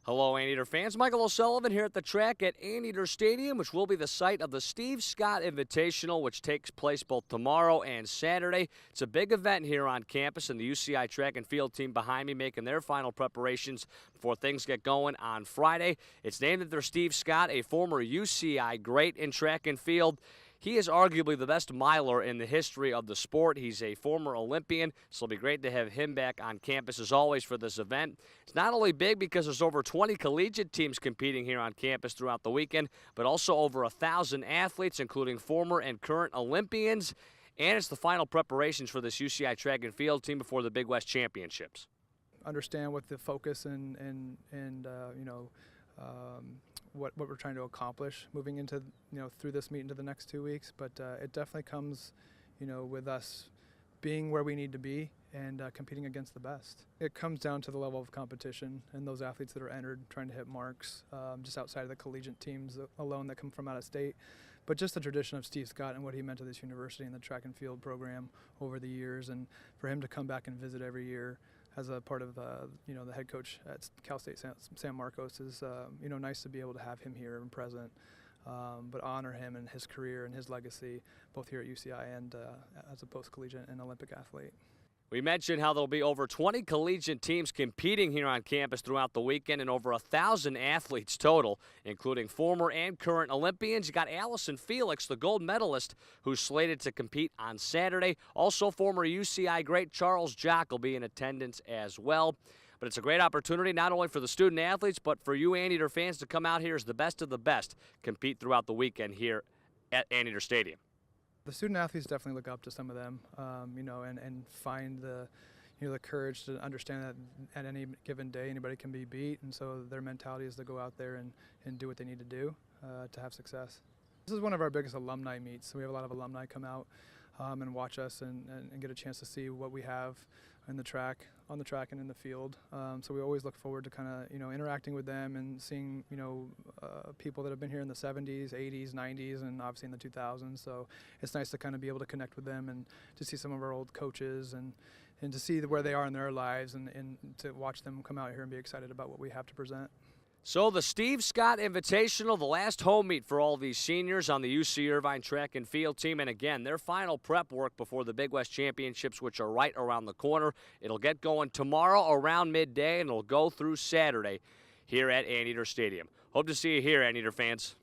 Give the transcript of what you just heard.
Hello, Anteater fans. Michael O'Sullivan here at the track at Anteater Stadium, which will be the site of the Steve Scott Invitational, which takes place both tomorrow and Saturday. It's a big event here on campus, and the UCI track and field team behind me making their final preparations before things get going on Friday. It's named after Steve Scott, a former UCI great in track and field. He is arguably the best miler in the history of the sport. He's a former Olympian, so it'll be great to have him back on campus as always for this event. It's not only big because there's over 20 collegiate teams competing here on campus throughout the weekend, but also over 1,000 athletes, including former and current Olympians. And it's the final preparations for this UCI track and field team before the Big West Championships. Understand what the focus and what we're trying to accomplish moving into through this meet into the next 2 weeks, but it definitely comes with us being where we need to be and competing against the best. It comes down to the level of competition and those athletes that are entered trying to hit marks just outside of the collegiate teams alone that come from out of state, but just the tradition of Steve Scott and what he meant to this university and the track and field program over the years, and for him to come back and visit every year as a part of the head coach at Cal State San Marcos is nice to be able to have him here and present, but honor him and his career and his legacy both here at UCI and as a post-collegiate and Olympic athlete. We mentioned how there'll be over 20 collegiate teams competing here on campus throughout the weekend and over 1,000 athletes total, including former and current Olympians. You got Allison Felix, the gold medalist, who's slated to compete on Saturday. Also, former UCI great Charles Jock will be in attendance as well. But it's a great opportunity not only for the student athletes, but for you Anteater fans to come out here as the best of the best, compete throughout the weekend here at Anteater Stadium. The student athletes definitely look up to some of them, and find the courage to understand that at any given day anybody can be beat, and so their mentality is to go out there and do what they need to do to have success. This is one of our biggest alumni meets, so we have a lot of alumni come out and watch us and get a chance to see what we have on the track and in the field. So we always look forward to kind of interacting with them and seeing people that have been here in the 70s, 80s, 90s, and obviously in the 2000s. So it's nice to kind of be able to connect with them and to see some of our old coaches and to see where they are in their lives and to watch them come out here and be excited about what we have to present. So the Steve Scott Invitational, the last home meet for all these seniors on the UC Irvine track and field team. And again, their final prep work before the Big West Championships, which are right around the corner. It'll get going tomorrow around midday, and it'll go through Saturday here at Anteater Stadium. Hope to see you here, Anteater fans.